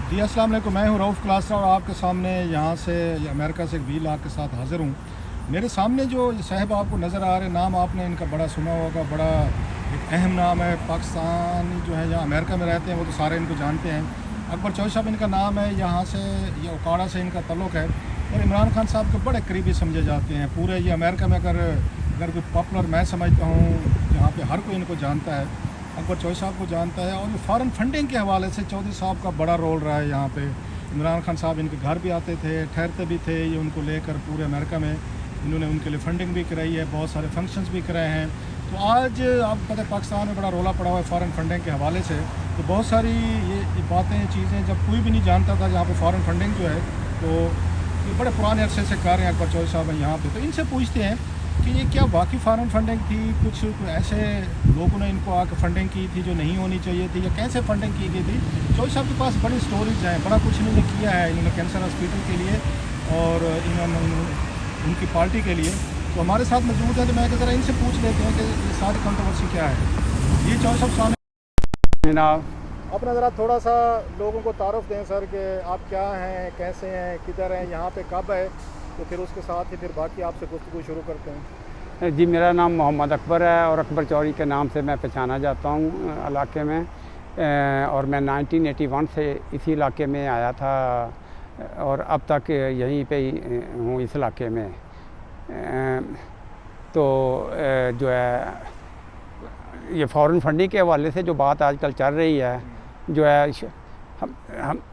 जी अस्सलाम वालेकुम। मैं हूँ रऊफ़ क्लासरा और आपके सामने यहाँ से अमेरिका से एक व्लॉग के साथ हाज़िर हूँ। मेरे सामने जो साहब आपको नज़र आ रहे हैं, नाम आपने इनका बड़ा सुना होगा, बड़ा एक अहम नाम है। पाकिस्तान जो है यहाँ अमेरिका में रहते हैं वो तो सारे इनको जानते हैं। अकबर चौधरी साहब इनका नाम है, यहाँ से ये उकाड़ा से इनका ताल्लुक़ है और इमरान खान साहब के बड़े करीबी समझे जाते हैं पूरे ये अमेरिका में। अगर अगर कोई पॉपुलर मैं समझता हूँ जहाँ पे हर कोई इनको जानता है, अकबर चौधरी साहब को जानता है। और फ़ॉरेन फंडिंग के हवाले से चौधरी साहब का बड़ा रोल रहा है यहाँ पे। इमरान खान साहब इनके घर भी आते थे, ठहरते भी थे, ये उनको लेकर पूरे अमेरिका में इन्होंने उनके लिए फ़ंडिंग भी कराई है, बहुत सारे फंक्शंस भी कराए हैं। तो आज आपको पता है पाकिस्तान में बड़ा रोला पड़ा हुआ है फ़ॉरेन फंडिंग के हवाले से। तो बहुत सारी ये बातें चीज़ें जब कोई भी नहीं जानता था यहाँ पर फ़ॉरेन फंडिंग जो है, तो ये बड़े पुराने अरसे से कर रहे हैं अकबर चौधरी साहब यहाँ पे। तो इनसे पूछते हैं कि ये क्या वाकई फ़ॉरेन फंडिंग थी, कुछ ऐसे लोगों ने इनको आकर फंडिंग की थी जो नहीं होनी चाहिए थी, या कैसे फंडिंग की गई थी। चौधरी साहब के पास बड़ी स्टोरीज हैं, बड़ा कुछ इन्होंने किया है। इन्होंने कैंसर हॉस्पिटल के लिए और इन्होंने उनकी पार्टी के लिए। तो हमारे साथ मौजूद है, तो मैं ज़रा इनसे पूछ लेते हैं कि ये सारी कंट्रोवर्सी क्या है। ये चौधरी साहब सामने जनाब, अपना ज़रा थोड़ा सा लोगों को तारुफ दें सर कि आप क्या हैं, कैसे हैं, किधर हैं, यहाँ पे कब है, तो फिर उसके साथ ही फिर बाकी आपसे गुफ्तगू शुरू करते हैं। जी मेरा नाम मोहम्मद अकबर है और अकबर चौधरी के नाम से मैं पहचाना जाता हूँ इलाके में। और मैं 1981 से इसी इलाके में आया था और अब तक यहीं पे ही हूँ इस इलाके में। तो जो है ये फ़ॉरेन फंडिंग के हवाले से जो बात आजकल चल रही है, जो है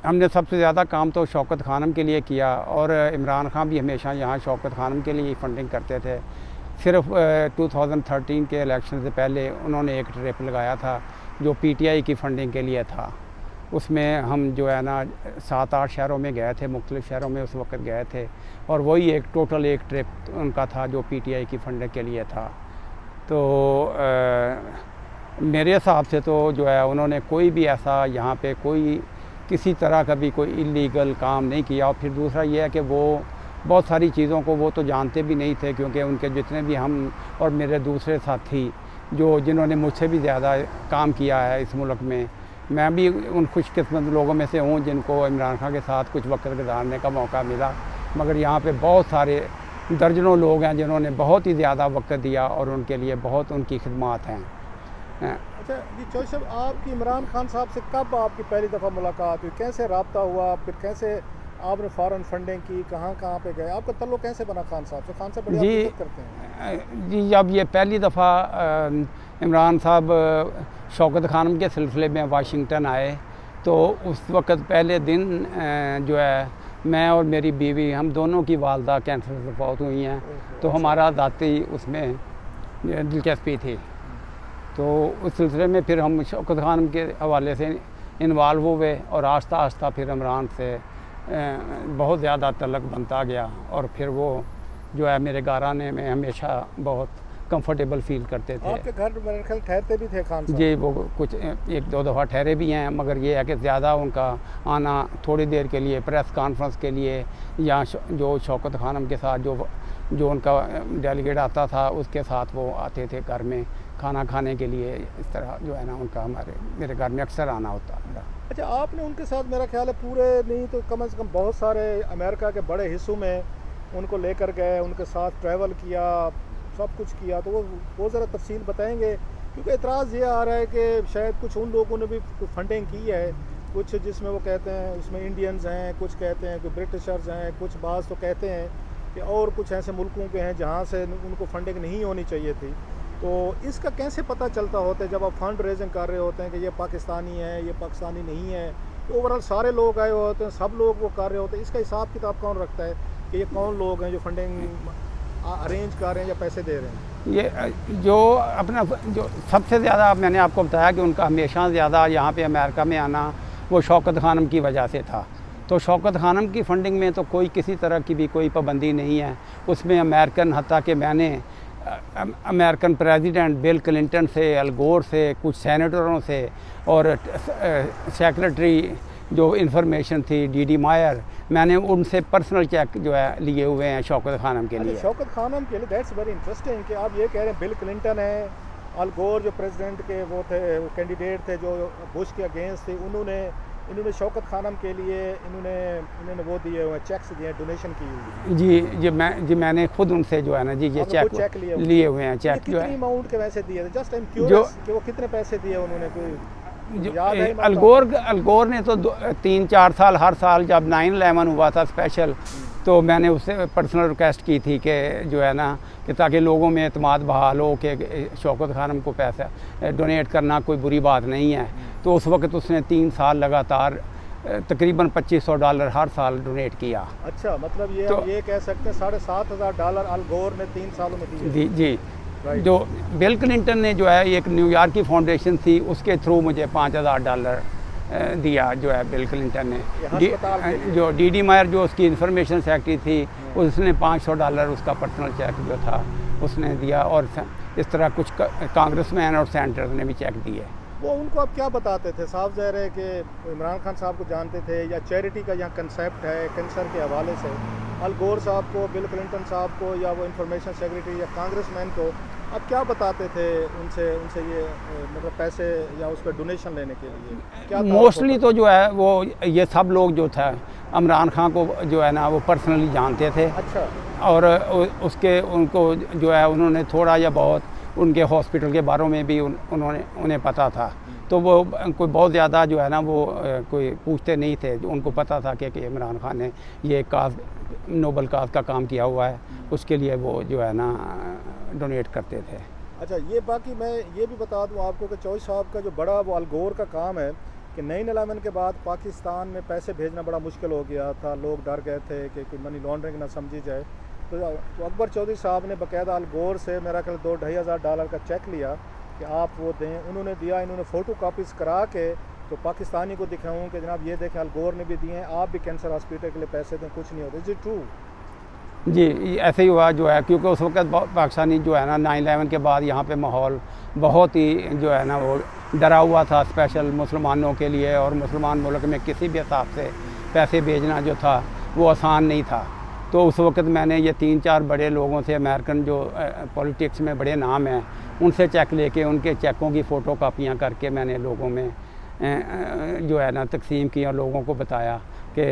हमने सबसे ज़्यादा काम तो शौकत खानम के लिए किया और इमरान खान भी हमेशा यहाँ शौकत खानम के लिए फ़ंडिंग करते थे। सिर्फ 2013 के इलेक्शन से पहले उन्होंने एक ट्रिप लगाया था जो पीटीआई की फ़ंडिंग के लिए था। उसमें हम जो है ना 7-8 शहरों में गए थे, मुख्तलिफ़ शहरों में उस वक्त गए थे और वही एक टोटल एक ट्रिप उनका था जो पीटीआई की फ़ंडिंग के लिए था। तो मेरे हिसाब से तो जो है उन्होंने कोई भी ऐसा यहाँ पे कोई किसी तरह का भी कोई इलीगल काम नहीं किया। और फिर दूसरा ये है कि वो बहुत सारी चीज़ों को वो तो जानते भी नहीं थे, क्योंकि उनके जितने भी हम और मेरे दूसरे साथी जिन्होंने मुझसे भी ज़्यादा काम किया है इस मुल्क में, मैं भी उन खुशकिस्मत लोगों में से हूँ जिनको इमरान खान के साथ कुछ वक्त गुजारने का मौका मिला। मगर यहाँ पे बहुत सारे दर्जनों लोग हैं जिन्होंने बहुत ही ज़्यादा वक्त दिया और उनके लिए बहुत उनकी खिदमत हैं। अच्छा जी चौधरी साहब, आपकी इमरान खान साहब से कब आपकी पहली दफ़ा मुलाकात हुई, कैसे रब्ता हुआ, फिर कैसे आपने फ़ॉरेन फंडिंग की, कहाँ कहाँ पे गए, आपका ताल्लुक़ कैसे बना खान साहब से? खान साहब बड़ी जी इज़्ज़त करते हैं। जी जब ये पहली दफ़ा इमरान साहब शौकत खानम के सिलसिले में वाशिंगटन आए तो उस वक़्त पहले दिन जो है मैं और मेरी बीवी, हम दोनों की वालदा कैंसर से फौत हुई हैं। तो हमारा ज़ाती उसमें दिलचस्पी थी। तो उस सिलसिले में फिर हम शौकत खानम के हवाले से इन्वॉल्व हुए और आस्ता आस्ता फिर इमरान से बहुत ज़्यादा तल्लुक़ बनता गया और फिर वो जो है मेरे घर आने में हमेशा बहुत कंफर्टेबल फील करते थे। आपके घर मेरे ख्याल ठहरते भी थे खान साहब? जी वो कुछ 1-2 दफ़ा ठहरे भी हैं, मगर ये है कि ज़्यादा उनका आना थोड़ी देर के लिए प्रेस कॉन्फ्रेंस के लिए या जो शौकत खानम के साथ जो उनका डेलीगेट आता था उसके साथ वो आते थे घर में खाना खाने के लिए। इस तरह जो है ना उनका मेरे घर में अक्सर आना होता मेरा। अच्छा, आपने उनके साथ मेरा ख्याल है पूरे नहीं तो कम से कम बहुत सारे अमेरिका के बड़े हिस्सों में उनको लेकर गए, उनके साथ ट्रैवल किया, सब कुछ किया। तो वो ज़रा तफसील बताएंगे, क्योंकि एतराज़ ये आ रहा है कि शायद कुछ उन लोगों ने भी फंडिंग की है, कुछ जिसमें वो कहते हैं उसमें इंडियंस हैं, कुछ कहते हैं कि ब्रिटिशर्स हैं, कुछ बाज़ तो कहते हैं कि और कुछ ऐसे मुल्कों के हैं जहाँ से उनको फंडिंग नहीं होनी चाहिए थी। तो इसका कैसे पता चलता होता है जब आप फंड रेजिंग कर रहे होते हैं कि ये पाकिस्तानी है, ये पाकिस्तानी नहीं है? तो ओवरऑल सारे लोग आए होते हैं, सब लोग वो कर रहे होते हैं, इसका हिसाब किताब कौन रखता है कि ये कौन लोग हैं जो फंडिंग अरेंज कर रहे हैं या पैसे दे रहे हैं? ये जो सबसे ज़्यादा मैंने आपको बताया कि उनका हमेशा ज़्यादा यहाँ पे अमेरिका में आना वो शौकत खानम की वजह से था। तो शौकत खानम की फ़ंडिंग में तो कोई किसी तरह की भी कोई पाबंदी नहीं है। उसमें अमेरिकन, हत्ता कि मैंने अमेरिकन प्रेसिडेंट बिल क्लिंटन से, अल गोर से, कुछ सेनेटरों से और सेक्रेटरी जो इंफॉर्मेशन थी डीडी मायर, मैंने उनसे पर्सनल चेक जो है लिए हुए हैं शौकत खानम के लिए। शौकत खानम के लिए दैट्स वेरी इंटरेस्टिंग कि आप ये कह रहे हैं बिल क्लिंटन है, अल गोर जो प्रेसिडेंट के वो थे, वो कैंडिडेट थे जो बुश के अगेंस्ट थे, उन्होंने इन्होंने शौकत खानम के लिए इन्होंने वो दिए हुए चेक्स दिए, डोनेशन की हुई। जी मैंने खुद उनसे जो है ना जी ये चेक लिए हुए हैं। चेक जो है कितनी अमाउंट के वैसे दिए थे? जस्ट आई एम क्यूरियस कि वो कितने पैसे दिए उन्होंने, कोई याद है? अलगोर ने तो 3-4 साल हर साल जब 9/11 हुआ था स्पेशल, तो मैंने उससे पर्सनल रिक्वेस्ट की थी कि जो है ना कि ताकि लोगों में एतमाद बहाल हो कि शौकत खानम को पैसा डोनेट करना कोई बुरी बात नहीं है। तो उस वक्त उसने 3 साल लगातार तकरीबन $2500 हर साल डोनेट किया। अच्छा, मतलब ये कह सकते हैं $7,500 अल गोर ने 3 सालों में दिए। जी जो बिल क्लिंटन ने जो है एक न्यूयॉर्क की फाउंडेशन थी, उसके थ्रू मुझे $5000 दिया जो है बिल क्लिंटन ने। जो डी मायर जो उसकी इंफॉर्मेशन सेक्रेटरी थी, उसने $500 उसका पर्सनल चेक जो था उसने दिया। और इस तरह कुछ कांग्रेसमैन और सेनेटर ने भी चेक दिए। वो उनको आप क्या बताते थे? साफ ज़ाहिर है कि इमरान खान साहब को जानते थे, या चैरिटी का यहाँ कंसेप्ट है कैंसर के हवाले से अल गोर साहब को, बिल क्लिंटन साहब को, या वो इंफॉर्मेशन सेक्रेटरी या कांग्रेसमैन को आप क्या बताते थे उनसे ये मतलब पैसे या उस पर डोनेशन लेने के लिए क्या? मोस्टली तो जो है वो ये सब लोग जो था इमरान खान को जो है ना वो पर्सनली जानते थे। अच्छा। और उसके उनको जो है उन्होंने थोड़ा या बहुत उनके हॉस्पिटल के बारे में भी उन्हें पता था। तो वो कोई बहुत ज़्यादा जो है ना वो कोई पूछते नहीं थे। उनको पता था कि इमरान खान ने ये काज नोबल काज का काम किया हुआ है, उसके लिए वो जो है ना डोनेट करते थे। अच्छा, ये बाकी मैं ये भी बता दूं आपको कि चौधरी साहब का जो बड़ा वो अल गोर का काम है कि 9/11 के बाद पाकिस्तान में पैसे भेजना बड़ा मुश्किल हो गया था। लोग डर गए थे कि कोई मनी लॉन्ड्रिंग ना समझी जाए। तो अकबर चौधरी साहब ने बाकायदा अल गोर से मेरा ख्याल $2-2,500 का चेक लिया कि आप वो दें। उन्होंने दिया, इन्होंने फ़ोटो कापीज़ करा के तो पाकिस्तानी को दिखाऊं कि जनाब ये देखें अल गोर ने भी दिए हैं, आप भी कैंसर हॉस्पिटल के लिए पैसे दें, कुछ नहीं होता। Is it true? जी ऐसे ही हुआ जो है, क्योंकि उस वक्त पाकिस्तानी जो है ना 9/11 के बाद यहाँ पे माहौल बहुत ही जो है ना वो डरा हुआ था, स्पेशल मुसलमानों के लिए। और मुसलमान मुल्क में किसी भी हिसाब से पैसे भेजना जो था वो आसान नहीं था। तो उस वक्त मैंने ये 3-4 बड़े लोगों से, अमेरिकन जो पॉलिटिक्स में बड़े नाम हैं, उनसे चेक लेके उनके चेकों की फ़ोटो कापियाँ करके मैंने लोगों में जो है ना तकसीम की और लोगों को बताया कि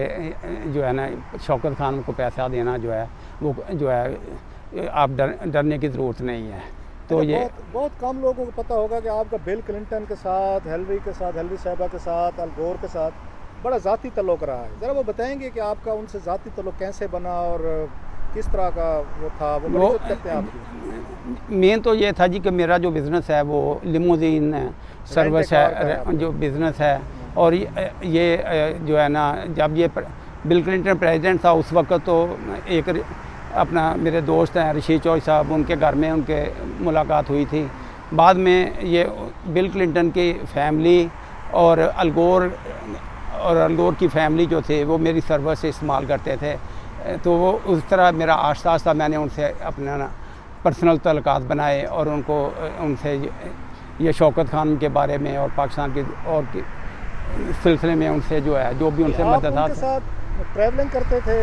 जो है ना शौकत खान को पैसा देना जो है वो जो है आप डरने की ज़रूरत नहीं है। तो ये बहुत कम लोगों को पता होगा कि आपका बिल क्लिंटन के साथ, हिलरी साहबा के साथ, अल गोर के साथ बड़ा ज़ाती तल्लुक़ रहा है। ज़रा वो बताएंगे कि आपका उनसे ज़ाती तल्लुक़ कैसे बना और किस तरह का वो था? वो करते हैं आपकी? मेन तो ये था जी कि मेरा जो बिज़नेस है वो लिमोजीन सर्विस है जो बिज़नेस है। और ये जो है ना जब ये बिल क्लिंटन प्रेसिडेंट था उस वक्त, तो एक अपना मेरे दोस्त हैं रशीद चौधरी साहब, उनके घर में उनके मुलाकात हुई थी। बाद में ये बिल क्लिंटन की फैमिली और अल गोर की फैमिली जो थे वो मेरी सर्विस इस्तेमाल करते थे। तो वो उस तरह मेरा आस्ता आस्ता मैंने उनसे अपना ना पर्सनल तल्लुकात बनाए और उनसे ये शौकत खान के बारे में और पाकिस्तान के और सिलसिले में उनसे जो है जो भी उनसे मदद था। ट्रैवलिंग करते थे?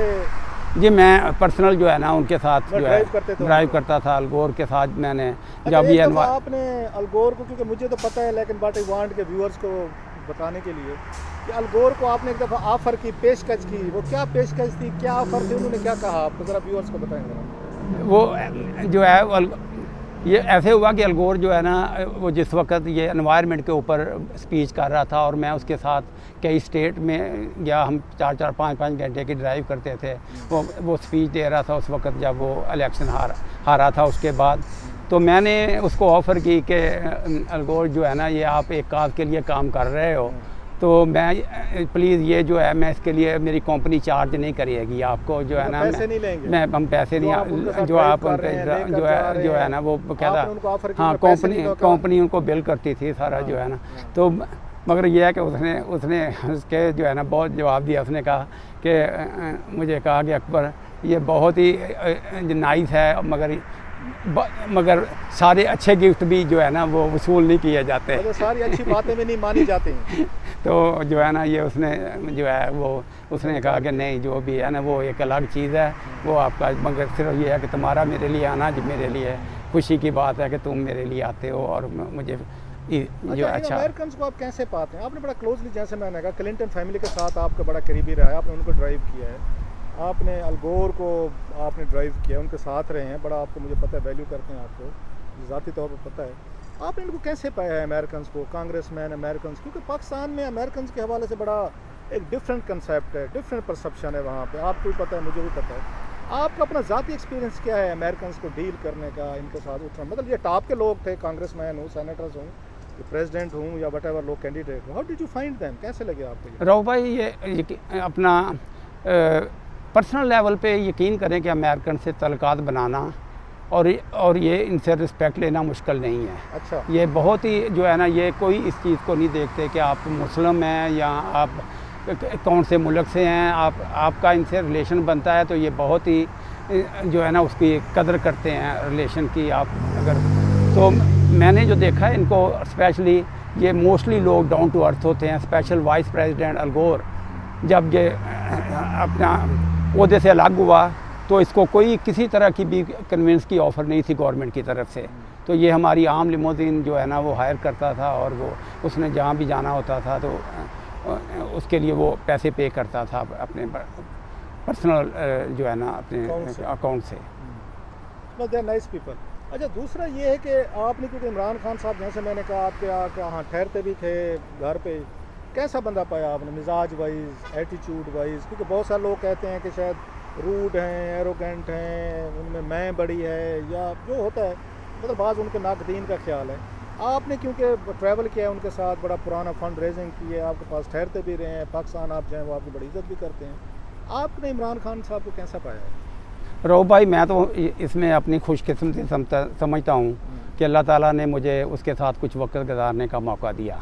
जी मैं पर्सनल जो है ना उनके साथ जो है ड्राइव करता था अल गोर के साथ। मैंने जब ये आपने अल गोर को, क्योंकि मुझे तो पता है लेकिन बट आई वांट के व्यूअर्स को बताने के लिए कि अल गोर को आपने एक दफ़ा ऑफ़र की, पेशकश की, वो क्या पेशकश थी, क्या ऑफ़र थी, उन्होंने क्या कहा आपको? ज़रा व्यूअर्स को बताएंगे। वो जो है ये ऐसे हुआ कि अल गोर जो है ना वो जिस वक्त ये एनवायरनमेंट के ऊपर स्पीच कर रहा था और मैं उसके साथ कई स्टेट में गया, हम 4-4, 5-5 घंटे की ड्राइव करते थे। वो स्पीच दे रहा था उस वक्त जब वो इलेक्शन हारा था। उसके बाद तो मैंने उसको ऑफ़र की कि अल गोर जो है ना ये आप एक काज के लिए काम कर रहे हो, तो मैं प्लीज़ ये जो है मैं इसके लिए मेरी कंपनी चार्ज नहीं करेगी आपको, जो है ना पैसे नहीं लेंगे, हम पैसे नहीं जो आप जो है ना वो कहता हाँ कंपनी उनको बिल करती थी सारा जो है ना। तो मगर यह है कि उसने उसके जो है ना बहुत जवाब दिया। उसने कहा कि मुझे कहा कि अकबर ये बहुत ही नाइस है मगर सारे अच्छे गिफ्ट भी जो है ना वो वसूल नहीं किए जाते, तो सारी अच्छी बातें भी नहीं मानी जाती हैं। तो जो है ना ये उसने जो है वो उसने कहा कि नहीं जो भी है ना वो एक अलग चीज़ है वो आपका, मगर सिर्फ ये है कि तुम्हारा मेरे लिए आना जो मेरे लिए खुशी की बात है कि तुम मेरे लिए आते हो और मुझे जो अच्छा। अमेरिकन को आप कैसे पाते हैं? आपने बड़ा क्लोजली, जैसे मैंने कहा, क्लिंटन फैमिली के साथ आपका बड़ा करीबी रहा है, आपने उनको ड्राइव किया है, आपने अल गोर को आपने ड्राइव किया, उनके साथ रहे हैं, बड़ा आपको, मुझे पता है, वैल्यू करते हैं आपको, ज़ाती तौर पर पता है। आपने इनको कैसे पाया है अमेरिकन को, कांग्रेसमैन अमेरिकन? क्योंकि पाकिस्तान में अमेरिकन के हवाले से बड़ा एक डिफरेंट कंसेप्ट है, डिफरेंट परसेप्शन है वहाँ पे, आपको भी पता है, मुझे भी पता है। आपका अपना ज़ाती एक्सपीरियंस क्या है अमेरिकन को डील करने का, इनके साथ उठना? मतलब ये टॉप के लोग थे, कांग्रेसमैन हूँ, सेनेटर्स हूँ, प्रेसिडेंट हूँ, या वट एवर लोग कैंडिडेट हूँ, how did you find them? कैसे लगे आपको? राव भाई, ये अपना पर्सनल लेवल पे यकीन करें कि अमेरिकन से तल्लुकात बनाना और ये इनसे रिस्पेक्ट लेना मुश्किल नहीं है। अच्छा। ये बहुत ही जो है ना, ये कोई इस चीज़ को नहीं देखते कि आप मुस्लिम हैं या आप कौन से मुल्क से हैं, आपका इनसे रिलेशन बनता है तो ये बहुत ही जो है ना उसकी कदर करते हैं रिलेशन की। आप अगर तो मैंने जो देखा है इनको, स्पेशली ये मोस्टली लोग डाउन टू अर्थ होते हैं। स्पेशल वाइस प्रेसिडेंट अल गोर जब ये अपना ओहदे से अलग हुआ तो इसको कोई किसी तरह की भी कन्वेंस की ऑफ़र नहीं थी गवर्नमेंट की तरफ से। तो ये हमारी आम लिमोजिन जो है ना वो हायर करता था, और वो उसने जहाँ भी जाना होता था तो उसके लिए वो पैसे पे करता था अपने पर्सनल जो है ना अपने अकाउंट से। They are nice people. अच्छा, दूसरा ये है कि आपने, क्योंकि इमरान खान साहब, जैसे मैंने कहा, आपके यहाँ ठहरते भी थे घर पे, कैसा बंदा पाया आपने मिजाज वाइज, एटीट्यूड वाइज? क्योंकि बहुत सारे लोग कहते हैं कि शायद रूड हैं, एरोगेंट हैं, उनमें मैं बड़ी है, या जो होता है, मतलब बाज़ उनके नाकदीन का ख्याल है। आपने क्योंकि ट्रैवल किया है उनके साथ, बड़ा पुराना फंड रेजिंग की है, आपके पास ठहरते भी रहे हैं, पाकिस्तान आप जाएँ वो आपकी बड़ी इज्जत भी करते हैं, आपने इमरान खान साहब को कैसा पाया है? रऊफ भाई, मैं तो इसमें अपनी खुशकिस्मती समझता हूँ कि अल्लाह ताला ने मुझे उसके साथ कुछ वक्त गुजारने का मौका दिया।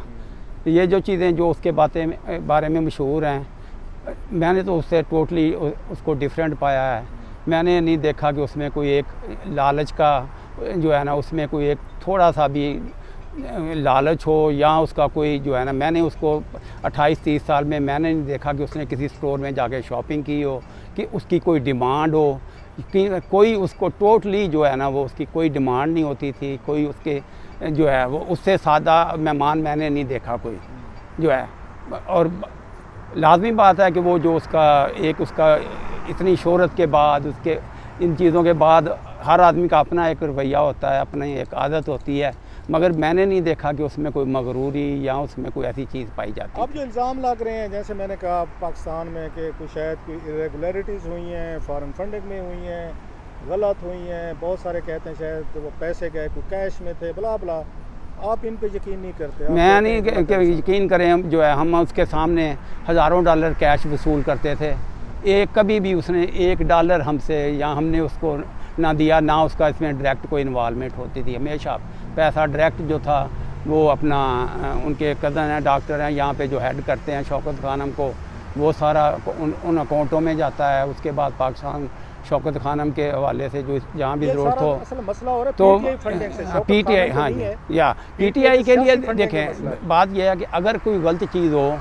ये जो चीज़ें जो उसके बारे में मशहूर हैं, मैंने तो उससे टोटली उसको डिफरेंट पाया है। मैंने नहीं देखा कि उसमें कोई एक लालच का जो है ना, उसमें कोई एक थोड़ा सा भी लालच हो, या उसका कोई जो है ना, मैंने उसको 28-30 साल में मैंने नहीं देखा कि उसने किसी स्टोर में जाके शॉपिंग की हो, कि उसकी कोई डिमांड हो, कि कोई उसको टोटली जो है ना वो उसकी कोई डिमांड नहीं होती थी, कोई उसके जो है वो उससे सादा मेहमान मैंने नहीं देखा कोई जो है। और लाजमी बात है कि वो जो उसका इतनी शोहरत के बाद, उसके इन चीज़ों के बाद, हर आदमी का अपना एक रवैया होता है, अपनी एक आदत होती है, मगर मैंने नहीं देखा कि उसमें कोई मगरूरी या उसमें कोई ऐसी चीज़ पाई जाती है। अब जो इल्ज़ाम लग रहे हैं, जैसे मैंने कहा पाकिस्तान में, कि कुछ शायद कोई इरेगुलरिटीज़ हुई हैं, फॉरेन फंडिंग में हुई हैं, गलत हुई हैं, बहुत सारे कहते हैं शायद तो वो पैसे गए, कोई कैश में थे, बला बला, आप इन पे यकीन नहीं करते? मैं नहीं यकीन करें, हम जो है हम उसके सामने हज़ारों डॉलर कैश वसूल करते थे, कभी भी उसने $1 हमसे या हमने उसको ना दिया, ना उसका इसमें डायरेक्ट कोई इन्वॉल्वमेंट होती थी। हमेशा पैसा डायरेक्ट जो था वो अपना उनके कज़न हैं, डॉक्टर हैं, यहाँ पे जो हेड करते हैं शौकत खानम को, वो सारा उन अकाउंटों में जाता है। उसके बाद पाकिस्तान शौकत खानम के हवाले से जो जहाँ भी ज़रूरत हो तो PTI, हाँ जी, या PTI के लिए देखें, बात यह है कि अगर कोई गलत चीज़ हो,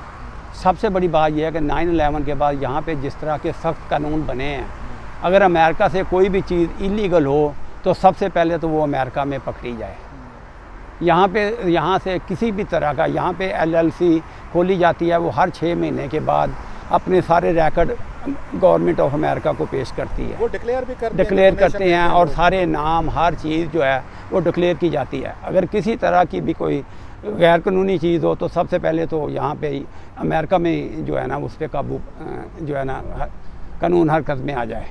सबसे बड़ी बात यह है कि 9/11 के बाद यहाँ पे जिस तरह के सख्त कानून बने हैं, अगर अमेरिका से कोई भी चीज़ इलीगल हो तो सबसे पहले तो वो अमेरिका में पकड़ी जाए। यहाँ से किसी भी तरह का, यहाँ पे LLC खोली जाती है, वो हर 6 महीने के बाद अपने सारे रिकॉर्ड गवर्नमेंट ऑफ अमेरिका को पेश करती है। वो डिक्लेयर करते हैं और सारे नाम, हर चीज़ जो है वो डिक्लेयर की जाती है। अगर किसी तरह की भी कोई गैर कानूनी चीज़ हो तो सबसे पहले तो यहाँ पे ही अमेरिका में जो है ना उस पर काबू जो है ना कानून हरकत में आ जाए।